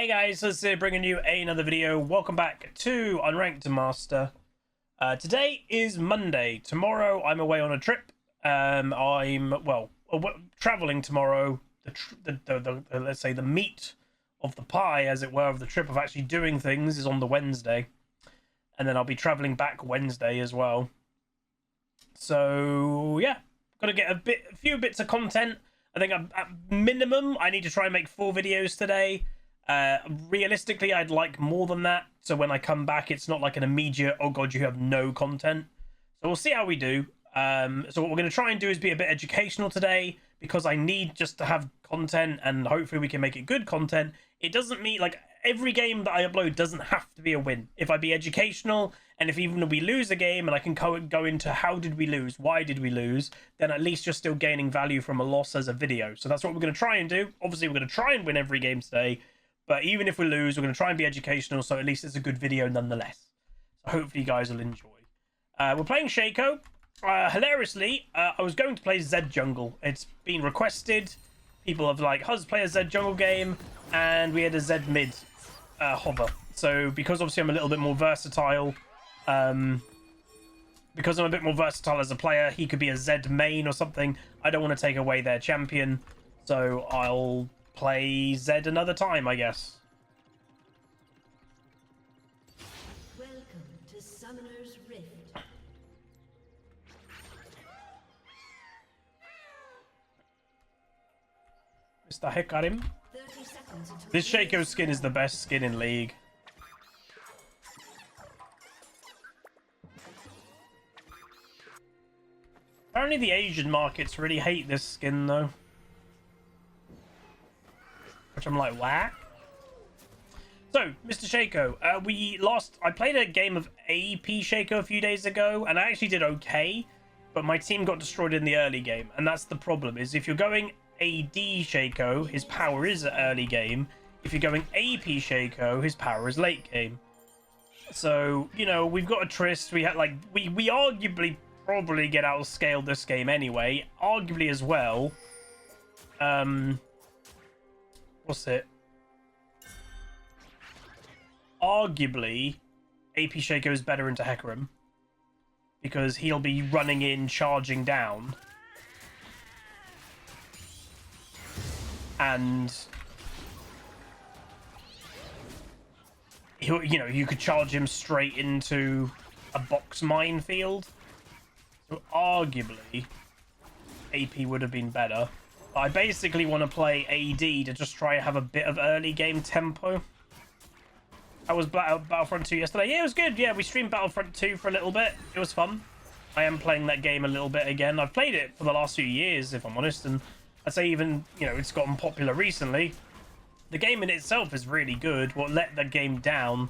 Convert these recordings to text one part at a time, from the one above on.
Hey guys, so this is bringing you another video. Welcome back to Unranked Master. Today is Monday. Tomorrow I'm away on a trip. I'm traveling tomorrow. Let's say the meat of the pie, as it were, of the trip of actually doing things is on the Wednesday, and then I'll be traveling back Wednesday as well. So yeah, got to get a few bits of content. I think at minimum I need to try and make 4 videos today. Realistically, I'd like more than that, so when I come back it's not like an immediate oh god you have no content. So we'll see how we do. So what we're going to try and do is be a bit educational today, because I need just to have content, and hopefully we can make it good content. It doesn't mean like every game that I upload doesn't have to be a win. If I be educational, and if even we lose a game and I can go into how did we lose, why did we lose, then at least you're still gaining value from a loss as a video. So that's what we're going to try and do. Obviously we're going to try and win every game today, but even if we lose, we're going to try and be educational, so at least it's a good video nonetheless. So hopefully you guys will enjoy. We're playing SHACO. Hilariously, I was going to play Z Jungle. It's been requested. People have like, Huz, play a Z Jungle game, and we had a Z Mid hover. So because obviously I'm a little bit more versatile, because I'm a bit more versatile as a player, he could be a Z main or something. I don't want to take away their champion, so I'll play Z another time, I guess. Welcome to Summoner's Rift. Mr. Hecarim. This SHACO skin is the best skin in League. Apparently the Asian markets really hate this skin though. Which I'm like, what? So, Mr. SHACO, I played a game of AP SHACO a few days ago, and I actually did okay, but my team got destroyed in the early game, and that's the problem, is if you're going AD SHACO, his power is early game. If you're going AP SHACO, his power is late game. So, you know, we've got a tryst. We had like we arguably probably get outscaled this game anyway. Arguably as well. What's it? Arguably, AP SHACO is better into Hecarim, because he'll be running in, charging down. And you know, you could charge him straight into a box minefield. So arguably, AP would have been better. But I basically want to play AD to just try and have a bit of early game tempo. I was Battlefront 2 yesterday. Yeah, it was good. Yeah, we streamed Battlefront 2 for a little bit. It was fun. I am playing that game a little bit again. I've played it for the last few years, if I'm honest, and I'd say even, you know, it's gotten popular recently. The game in itself is really good. What let the game down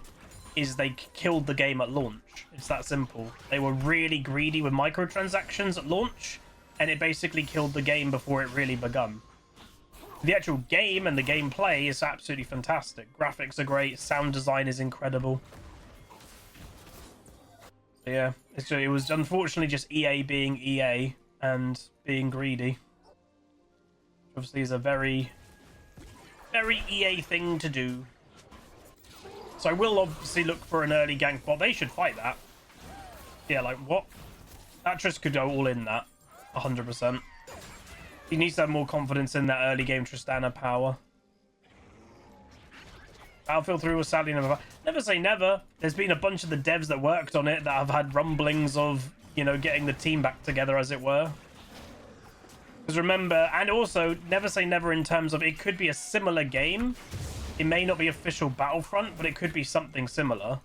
is they killed the game at launch. It's that simple. They were really greedy with microtransactions at launch, and it basically killed the game before it really begun. The actual game and the gameplay is absolutely fantastic. Graphics are great. Sound design is incredible. So yeah, it was unfortunately just EA being EA and being greedy. Obviously, is a very, very EA thing to do. So I will obviously look for an early gank bot. They should fight that. Yeah, like what? That Trist could go all in that, 100%. He needs to have more confidence in that early game Tristana power. Battlefield 3 was sadly never say never. There's been a bunch of the devs that worked on it that have had rumblings of, you know, getting the team back together, as it were. Because remember, and also, never say never in terms of it could be a similar game. It may not be official Battlefront, but it could be something similar.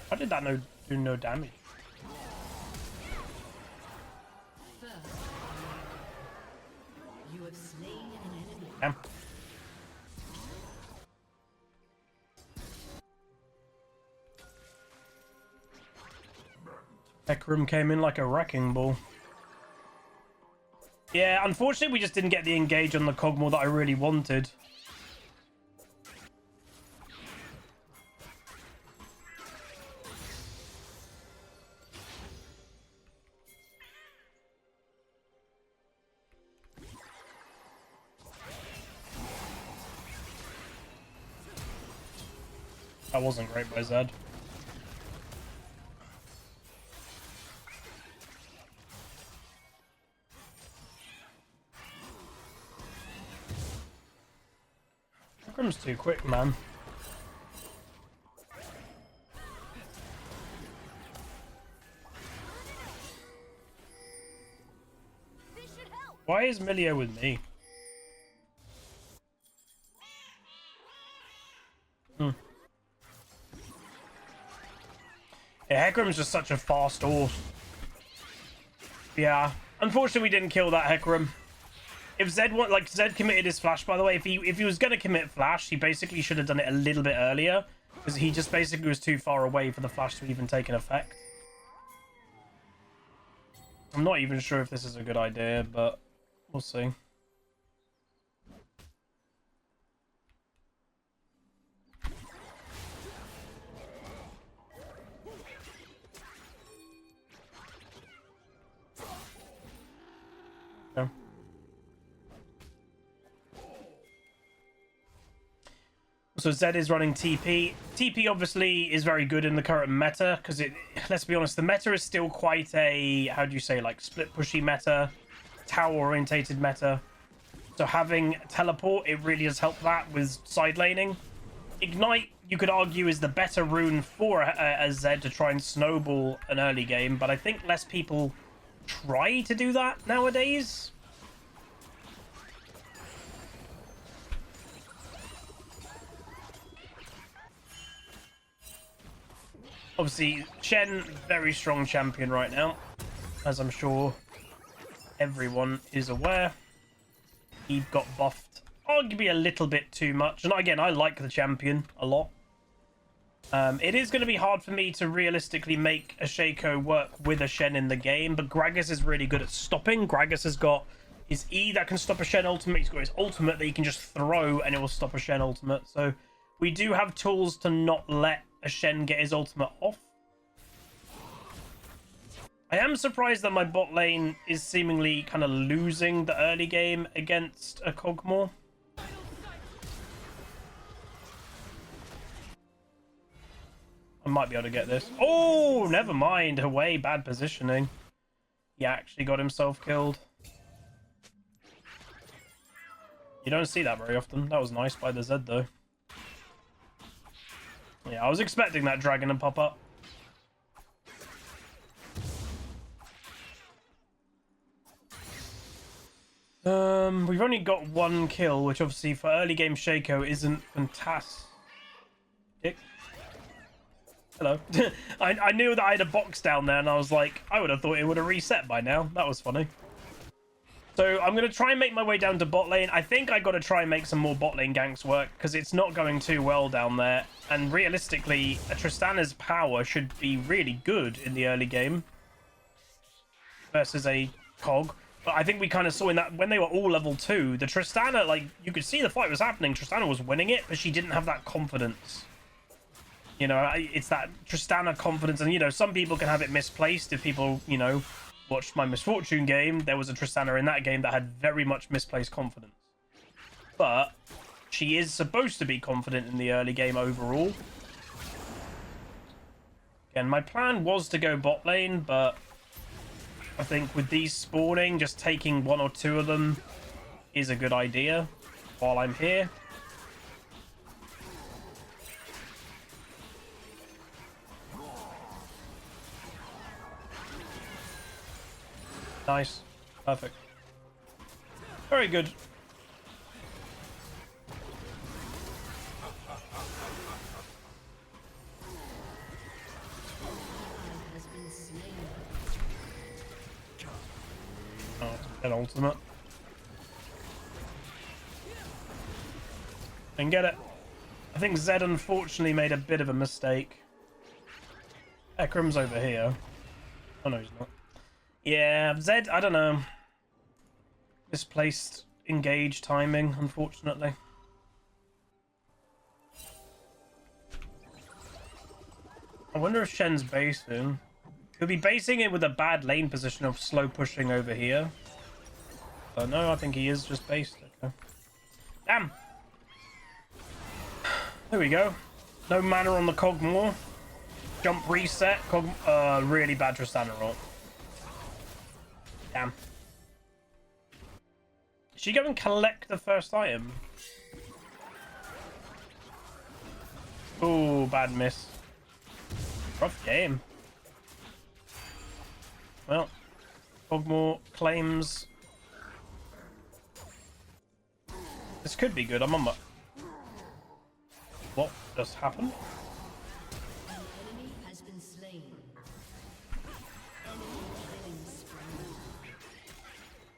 How did that do no damage? You have slain an enemy. Damn. Hecarim came in like a wrecking ball. Yeah, unfortunately we just didn't get the engage on the Cogmore that I really wanted. That wasn't great by Zed. Hecarim's too quick, man. Why is Milio with me? Yeah, Hecarim's just such a fast horse. Yeah. Unfortunately, we didn't kill that Hecarim. If Zed Zed committed his flash, by the way, if he was gonna commit flash, he basically should have done it a little bit earlier. Because he just basically was too far away for the flash to even take an effect. I'm not even sure if this is a good idea, but we'll see. Okay. So Zed is running TP. TP obviously is very good in the current meta because let's be honest, the meta is still quite a, how do you say, like split pushy meta, tower orientated meta. So having teleport, it really does help that with side laning. Ignite, you could argue, is the better rune for a Zed to try and snowball an early game, but I think less people try to do that nowadays. Obviously, Shen, very strong champion right now, as I'm sure everyone is aware. He got buffed arguably a little bit too much. And again, I like the champion a lot. It is going to be hard for me to realistically make a SHACO work with a Shen in the game, but Gragas is really good at stopping. Gragas has got his E that can stop a Shen ultimate. He's got his ultimate that he can just throw and it will stop a Shen ultimate. So we do have tools to not let a Shen get his ultimate off. I am surprised that my bot lane is seemingly kind of losing the early game against a Kog'Maw. I might be able to get this. Oh, never mind. Away, bad positioning. He actually got himself killed. You don't see that very often. That was nice by the Zed, though. Yeah, I was expecting that dragon to pop up. We've only got one kill, which obviously for early game SHACO isn't fantastic. Hello. I knew that I had a box down there, and I was like, I would have thought it would have reset by now. That was funny. So I'm going to try and make my way down to bot lane. I think I got to try and make some more bot lane ganks work, because it's not going too well down there. And realistically, a Tristana's power should be really good in the early game versus a Cog. But I think we kind of saw in that when they were all level 2, the Tristana, like, you could see the fight was happening. Tristana was winning it, but she didn't have that confidence. You know, it's that Tristana confidence. And, you know, some people can have it misplaced. If people, you know, watched my Misfortune game, there was a Tristana in that game that had very much misplaced confidence. But she is supposed to be confident in the early game overall. Again, my plan was to go bot lane, but I think with these spawning, just taking one or two of them is a good idea while I'm here. Nice. Perfect. Very good. Oh, an ultimate. And get it. I think Zed unfortunately made a bit of a mistake. Hecarim's over here. Oh no, he's not. Yeah, Zed, I don't know. Misplaced engage timing, unfortunately. I wonder if Shen's basing. He'll be basing it with a bad lane position of slow pushing over here. But no, I think he is just based. Okay. Damn! There we go. No mana on the Cogmore. Jump reset. Really bad Tristana roll. Damn. Should she go and collect the first item? Ooh, bad miss. Rough game. Well, Cogmore claims. This could be good. I'm on my... What just happened? An enemy has been slain. Enemy killing spree.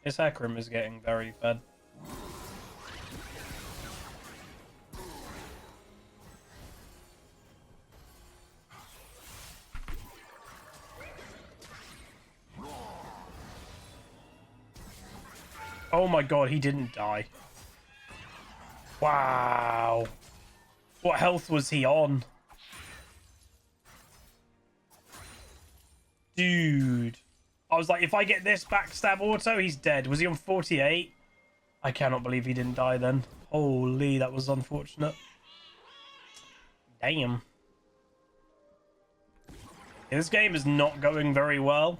This Hecarim is getting very fed. Oh my god, he didn't die. Wow. What health was he on? Dude. I was like, if I get this backstab auto, he's dead. Was he on 48? I cannot believe he didn't die then. Holy, that was unfortunate. Damn. Yeah, this game is not going very well.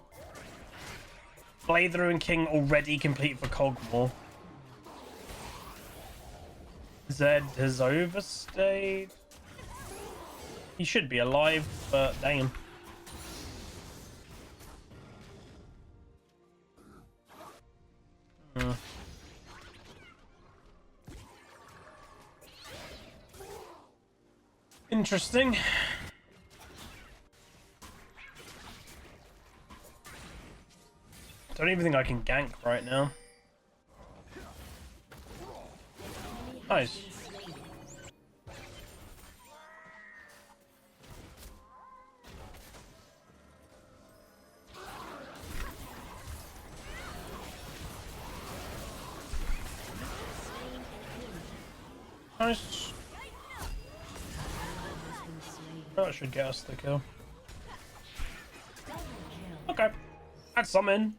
Flamethrower and King already complete for Cogmore. Zed has overstayed. He should be alive, but damn. Interesting. Don't even think I can gank right now. Nice. Nice. That should get us the kill. Okay. That's something.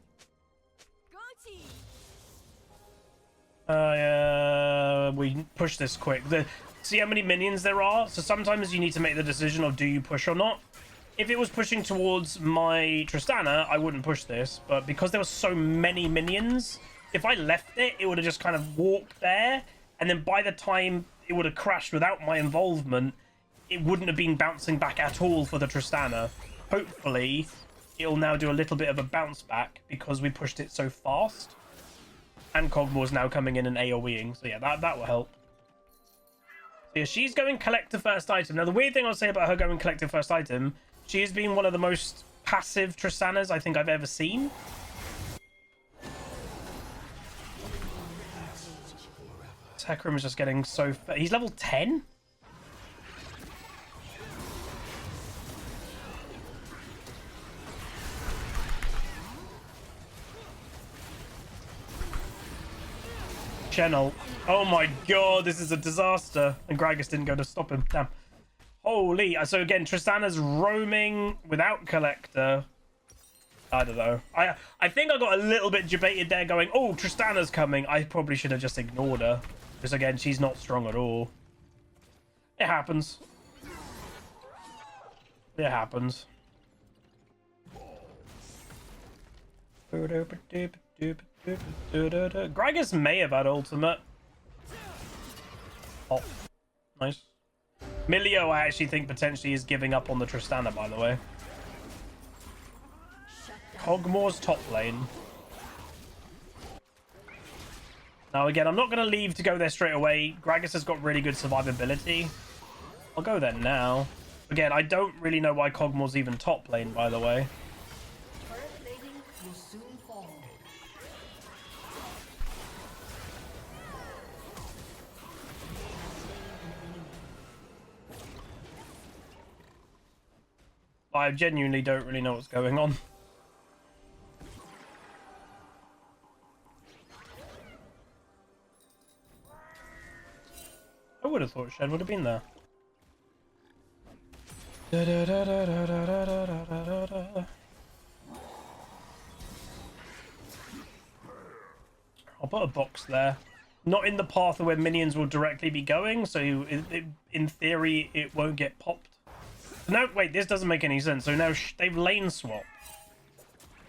We push this quick. See how many minions there are? So sometimes you need to make the decision of do you push or not. If it was pushing towards my Tristana, I wouldn't push this. But because there were so many minions, if I left it, it would have just kind of walked there. And then by the time it would have crashed without my involvement, it wouldn't have been bouncing back at all for the Tristana. Hopefully, it'll now do a little bit of a bounce back because we pushed it so fast. And Cogmore's now coming in and AoEing. So yeah, that will help. So yeah, she's going collect the first item. Now, the weird thing I'll say about her going collect the first item, she has been one of the most passive Tristanas I think I've ever seen. This Hecarim is just getting so... He's level 10? Channel. Oh my god, this is a disaster. And Gragas didn't go to stop him. Damn. Holy. So again, Tristana's roaming without Collector. I don't know. I think I got a little bit debated there going, oh, Tristana's coming. I probably should have just ignored her. Because again, she's not strong at all. It happens. It happens. Gragas may have had ultimate. Oh, nice. Milio, I actually think potentially is giving up on the Tristana, by the way. Cogmore's top lane. Now again, I'm not going to leave to go there straight away. Gragas has got really good survivability. I'll go there now. Again, I don't really know why Cogmore's even top lane, by the way. I genuinely don't really know what's going on. I would have thought Shen would have been there. I'll put a box there. not in the path of where minions will directly be going, so in theory it won't get popped. No, wait, this doesn't make any sense. So now they've lane swapped.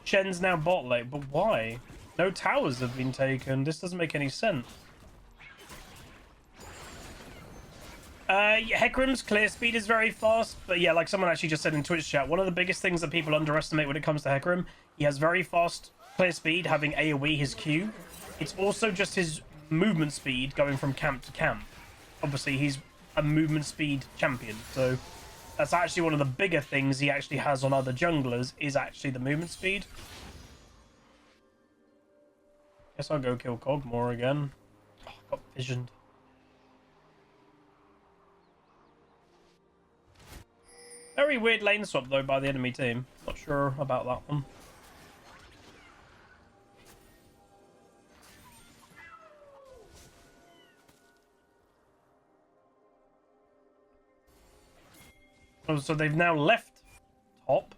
Shen's now bot lane, but why? No towers have been taken. This doesn't make any sense. Yeah, Hecarim's clear speed is very fast, but yeah, like someone actually just said in Twitch chat, one of the biggest things that people underestimate when it comes to Hecarim, he has very fast clear speed, having AoE, his Q. It's also just his movement speed going from camp to camp. Obviously, he's a movement speed champion, so that's actually one of the bigger things he actually has on other junglers, is actually the movement speed. Guess I'll go kill Cogmore again. Oh, I got visioned. Very weird lane swap, though, by the enemy team. Not sure about that one. Oh, so they've now left top.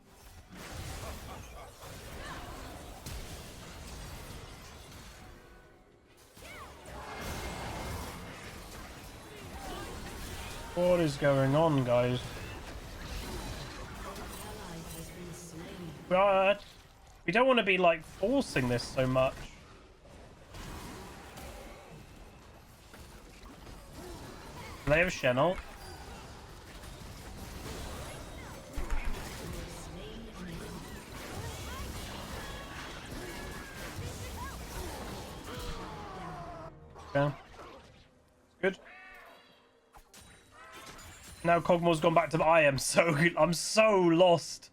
What is going on, guys? But we don't want to be like forcing this so much. They have Shen'el. Okay. Good. Now Cogmore's gone back to the I'm so lost.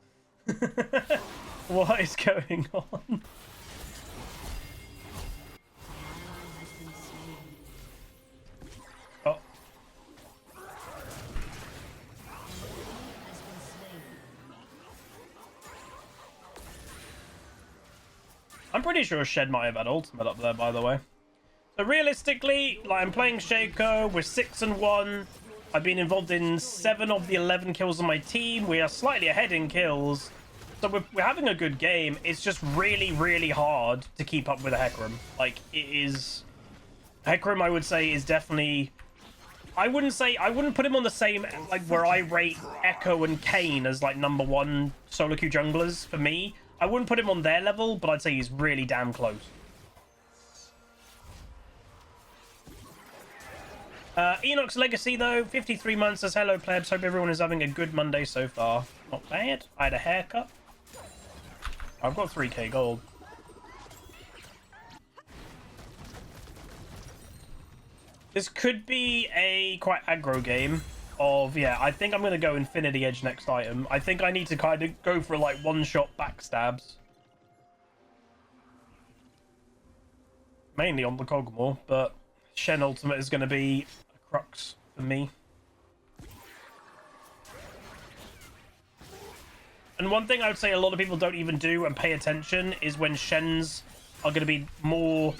What is going on? Oh. I'm pretty sure Shed might have had ultimate up there, by the way. So realistically, like, I'm playing SHACO, we're 6-1. I've been involved in 7 of the 11 kills on my team. We are slightly ahead in kills. So we're having a good game. It's just really, really hard to keep up with a Hecarim. Like, it is... Hecarim, I would say, is definitely... I wouldn't put him on the same, like, where I rate Echo and Kayn as, like, #1 solo queue junglers for me. I wouldn't put him on their level, but I'd say he's really damn close. Enoch's Legacy, though, 53 months, says, hello, plebs. Hope everyone is having a good Monday so far. Not bad. I had a haircut. I've got 3k gold. This could be a quite aggro game of, yeah, I think I'm going to go Infinity Edge next item. I think I need to kind of go for, like, one-shot backstabs. Mainly on the Cogmore, but Shen ultimate is going to be a crux for me. And one thing I would say a lot of people don't even do and pay attention is when Shens are going to be more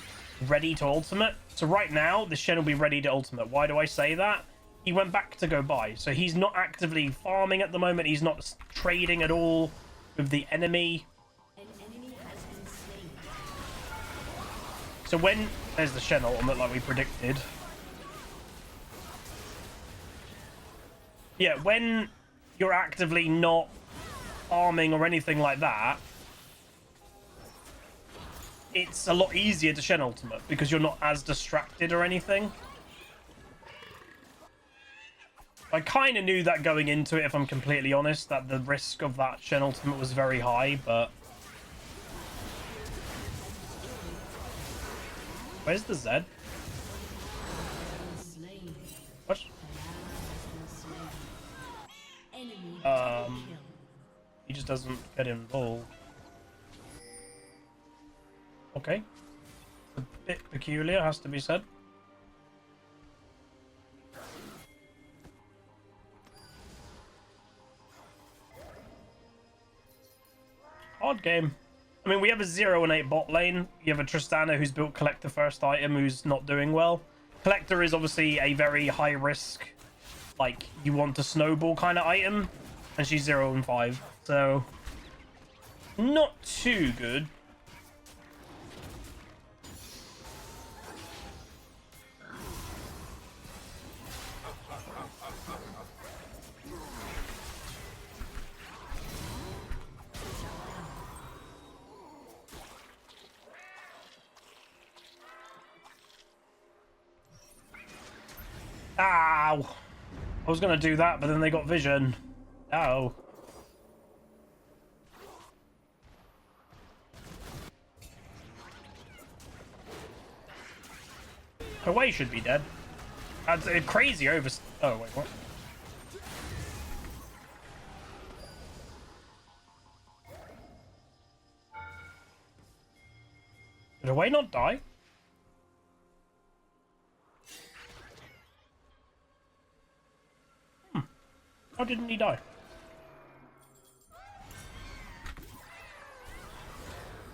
ready to ultimate. So right now, the Shen will be ready to ultimate. Why do I say that? He went back to go buy. So he's not actively farming at the moment. He's not trading at all with the enemy. An enemy has been slain. So when... There's the Shen ultimate like we predicted. Yeah, when you're actively not farming or anything like that, it's a lot easier to Shen ultimate because you're not as distracted or anything. I kind of knew that going into it, if I'm completely honest, that the risk of that Shen ultimate was very high, but... Where's the Zed? What? He just doesn't get involved. Okay. A bit peculiar, has to be said. Hard game. I mean, we have a 0 and 8 bot lane. You have a Tristana who's built Collector first item who's not doing well. Collector is obviously a very high risk, like, you want to snowball kind of item. And she's 0 and 5. So, not too good. Ow! I was gonna do that, but then they got vision. Ow. Away should be dead. That's a crazy over... Oh, wait, what? Did Away not die? How didn't he die?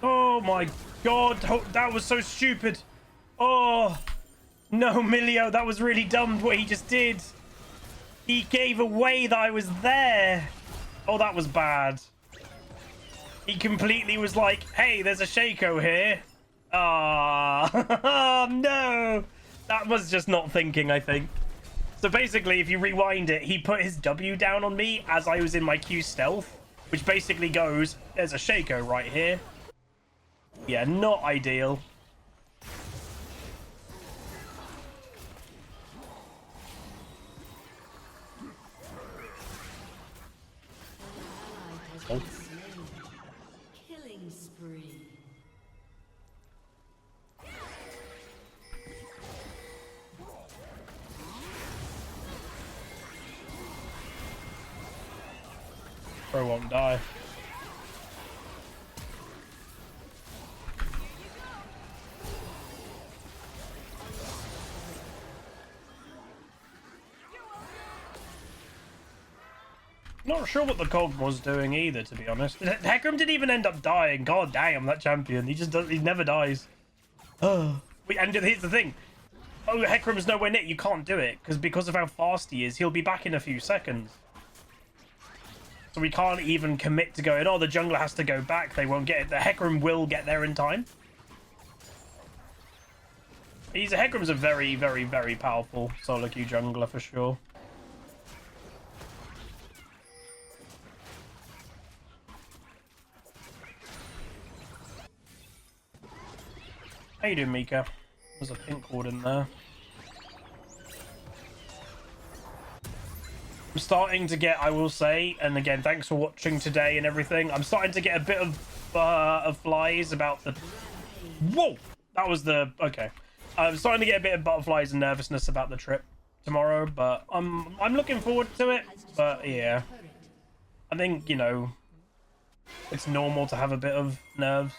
Oh my god, that was so stupid. Oh, no, Milio, that was really dumb what he just did. He gave away that I was there. Oh, that was bad. He completely was like, hey, there's a SHACO here. Ah, oh, no. That was just not thinking, I think. So basically, if you rewind it, he put his W down on me as I was in my Q stealth, which basically goes, there's a SHACO right here. Yeah, not ideal. Oh. Killing spree. Bro won't die. Not sure what the Cog was doing either, to be honest. Hecarim didn't even end up dying. God damn, that champion. He just does, he never dies. Oh. And here's the thing. Oh, Hecarim's nowhere near. You can't do it because of how fast he is. He'll be back in a few seconds. So we can't even commit to going, oh, the jungler has to go back. They won't get it. The Hecarim will get there in time. Hecarim's a very, very, very powerful solo queue jungler for sure. How you doing, Mika? There's a pink ward in there. I'm starting to get, I will say, and again, thanks for watching today and everything. I'm starting to get a bit of flies about the... Whoa! That was the... Okay. I'm starting to get a bit of butterflies and nervousness about the trip tomorrow, but I'm looking forward to it. But yeah, I think, you know, it's normal to have a bit of nerves.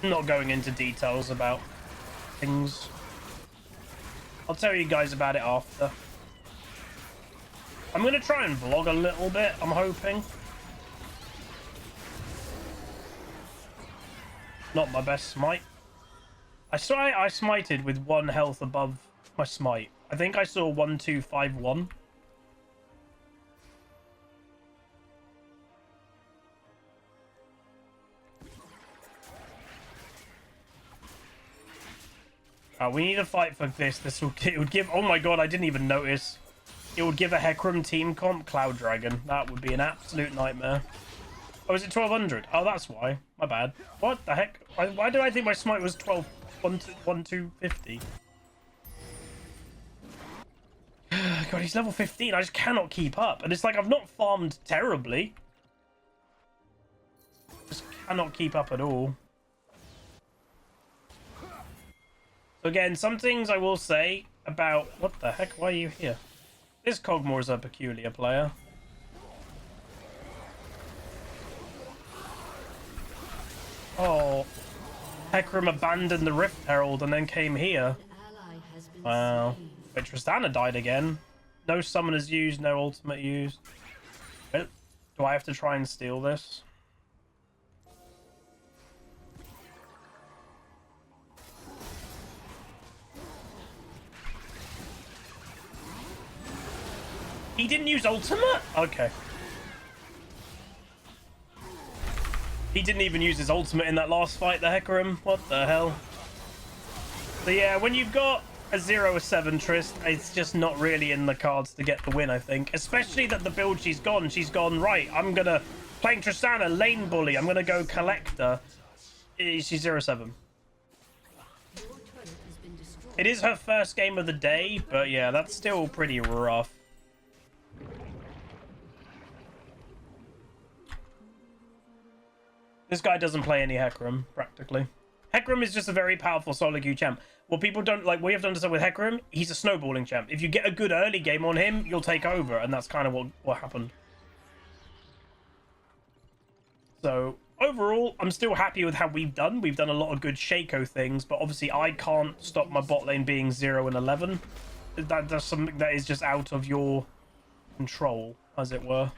I'm not going into details about things. I'll tell you guys about it after. I'm going to try and vlog a little bit, I'm hoping. Not my best smite. I smited with 1 health above my smite. I think I saw 1251. We need a fight for this. It would give... Oh my god, I didn't even notice. It would give a Hecarim team comp Cloud Dragon. That would be an absolute nightmare. Oh, is it 1200? Oh, that's why. My bad. What the heck? Why did I think my smite was 1250? God, he's level 15. I just cannot keep up. And it's like I've not farmed terribly. Just cannot keep up at all. Again, some things I will say about... What the heck? Why are you here? This Cogmore is a peculiar player. Oh. Hecarim abandoned the Rift Herald and then came here. Wow. Wait, Tristana died again. No summoners used, no ultimate used. Wait, do I have to try and steal this? He didn't use ultimate? Okay. He didn't even use his ultimate in that last fight, the Hecarim. What the hell? So yeah, when you've got a 0-7 Trist, it's just not really in the cards to get the win, I think. Especially that the build she's gone, right, I'm gonna, playing Tristana, lane bully, I'm gonna go Collector. She's 0-7. It is her first game of the day, but yeah, that's still pretty rough. This guy doesn't play any Hecarim, practically. Hecarim is just a very powerful solo queue champ. What people don't like, we have to understand with Hecarim, he's a snowballing champ. If you get a good early game on him, you'll take over, and that's kind of what happened. So overall, I'm still happy with how we've done. We've done a lot of good SHACO things, but obviously I can't stop my bot lane being 0-11. That's something that is just out of your control, as it were.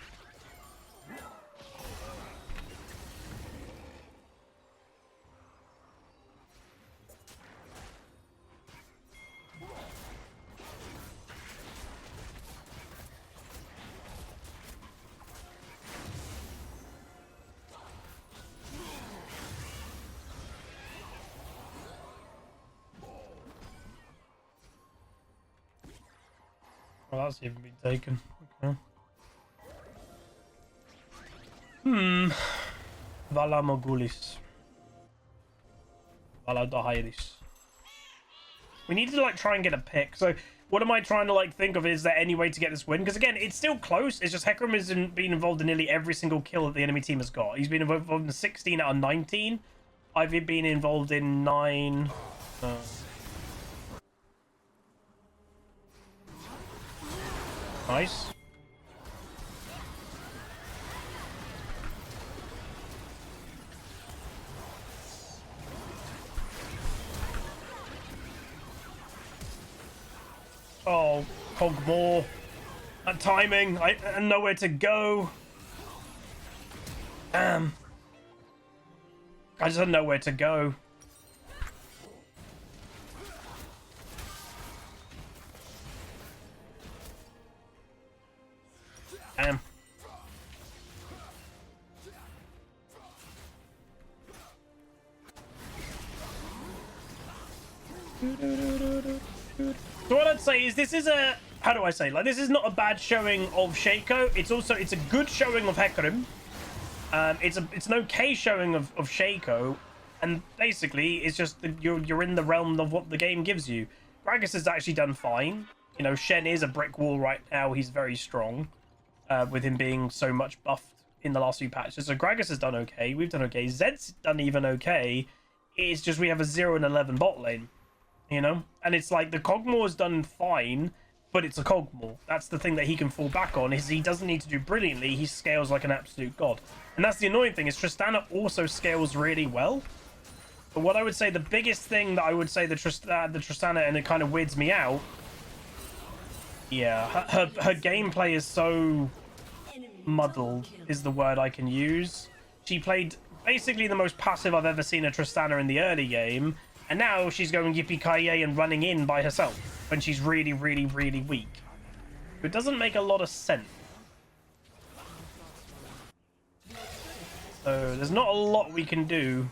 Well, that's even been taken. Okay. Vala Mogulis. Vala Dahairis. We need to like try and get a pick. So what am I trying to like think of? Is there any way to get this win? Because again, it's still close. It's just Hecarim has been involved in nearly every single kill that the enemy team has got. He's been involved in 16 out of 19. I've been involved in 9. Nice. Oh, Cogmore. That timing. I know where to go. Damn. I just don't know where to go. Damn. So what I'd say is this is a, how do I say, like this is not a bad showing of SHACO. It's a good showing of Hecarim. It's an okay showing of SHACO, and basically it's just that you're in the realm of what the game gives you. Gragas has actually done fine. You know, Shen is a brick wall right now. He's very strong. With him being so much buffed in the last few patches. So Gragas has done okay. We've done okay. Zed's done even okay. It's just we have a 0-11 bot lane, you know? And it's like the Cogmore's done fine, but it's a Cogmore. That's the thing that he can fall back on, is he doesn't need to do brilliantly. He scales like an absolute god. And that's the annoying thing, is Tristana also scales really well. But what I would say, the biggest thing that I would say the Tristana, and it kind of weirds me out, yeah, her gameplay is so muddled, is the word I can use. She played basically the most passive I've ever seen a Tristana in the early game, and now she's going yippee-ki-yay and running in by herself when she's really, really, really weak. It doesn't make a lot of sense. So there's not a lot we can do,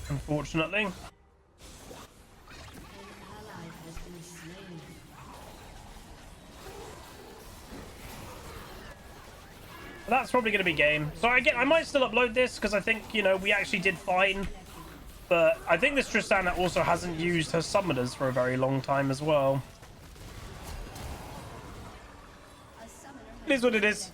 unfortunately. That's probably going to be game. So again, I might still upload this because I think, you know, we actually did fine. But I think this Tristana also hasn't used her summoners for a very long time as well. It is what it is.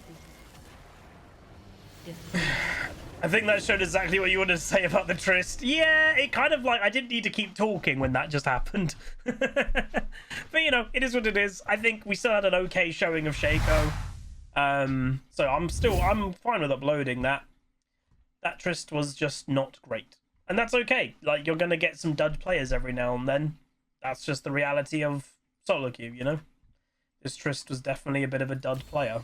I think that showed exactly what you wanted to say about the Trist. Yeah, it kind of like, I didn't need to keep talking when that just happened. But, you know, it is what it is. I think we still had an okay showing of SHACO. So I'm fine with uploading that. That Trist was just not great. And that's okay. Like, you're gonna get some dud players every now and then. That's just the reality of solo queue, you know? This Trist was definitely a bit of a dud player.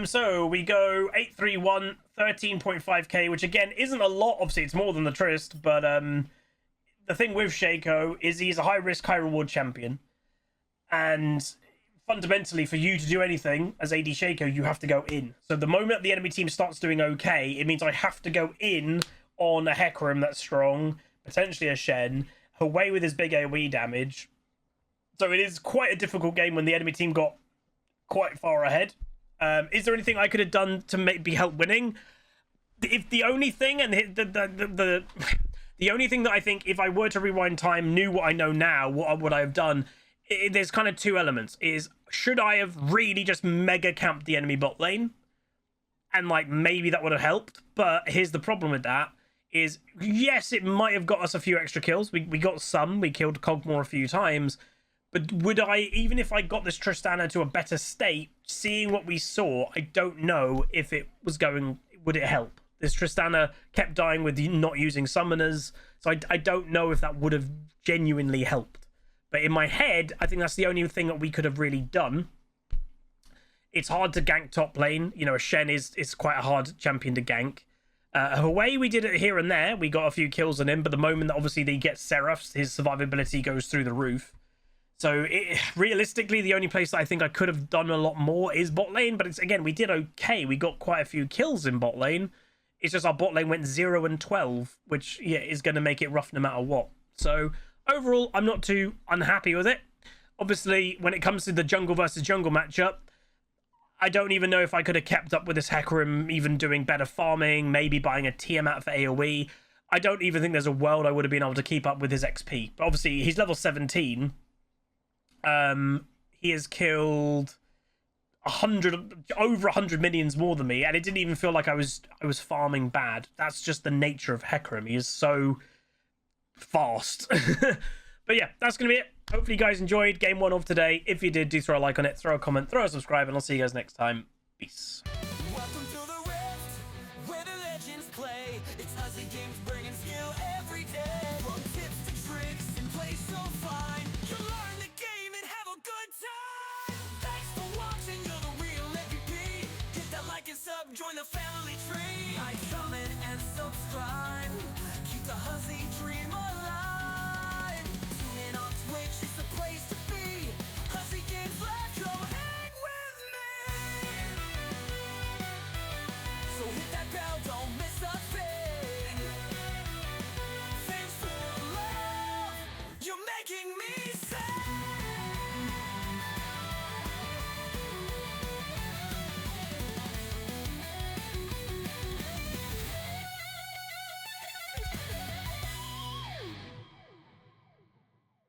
So we go 831, 13.5k, which again isn't a lot. Obviously, it's more than the Trist, but the thing with SHACO is he's a high risk, high reward champion. And fundamentally, for you to do anything as AD SHACO, you have to go in. So the moment the enemy team starts doing okay, it means I have to go in on a Hecarim that's strong, potentially a Shen, away with his big AoE damage. So it is quite a difficult game when the enemy team got quite far ahead. Is there anything I could have done to be help winning? If the only thing, and the only thing that I think, if I were to rewind time, knew what I know now, what would I have done? There's kind of two elements. Should I have really just mega camped the enemy bot lane? And like maybe that would have helped. But here's the problem with that is, yes, it might have got us a few extra kills. We got some. We killed Cogmore a few times. But would I, even if I got this Tristana to a better state, seeing what we saw, I don't know if it was going, would it help? This Tristana kept dying with not using summoners. So I don't know if that would have genuinely helped. But in my head, I think that's the only thing that we could have really done. It's hard to gank top lane. You know, a Shen is quite a hard champion to gank. Away, we did it here and there. We got a few kills on him. But the moment that obviously he gets Seraphs, his survivability goes through the roof. So realistically, the only place that I think I could have done a lot more is bot lane. But it's, again, we did okay. We got quite a few kills in bot lane. It's just our bot lane went 0 and 12, which, yeah, is going to make it rough no matter what. So overall, I'm not too unhappy with it. Obviously, when it comes to the jungle versus jungle matchup, I don't even know if I could have kept up with this Hecarim, even doing better farming, maybe buying a Tiamat for AoE. I don't even think there's a world I would have been able to keep up with his XP. But obviously, he's level 17. He has killed over 100 minions more than me, and it didn't even feel like I was farming bad. That's just the nature of Hecarim. He is so fast. But yeah, that's gonna be it. Hopefully you guys enjoyed game 1 of today. If you did, do throw a like on it, throw a comment, throw a subscribe, and I'll see you guys next time. Peace. Welcome to the Rift, where the legends play. It's us and games bringing skill every day. From tips to tricks and play so fine. You'll learn the game and have a good time. Thanks for watching, you're the real MVP. Hit that like and sub, join the family tree. Like, comment, and subscribe. Keep the Hussy dream alive. Tune in on Twitch, it's the place to be. Hussy Games Live, go hang with me. So hit that bell, don't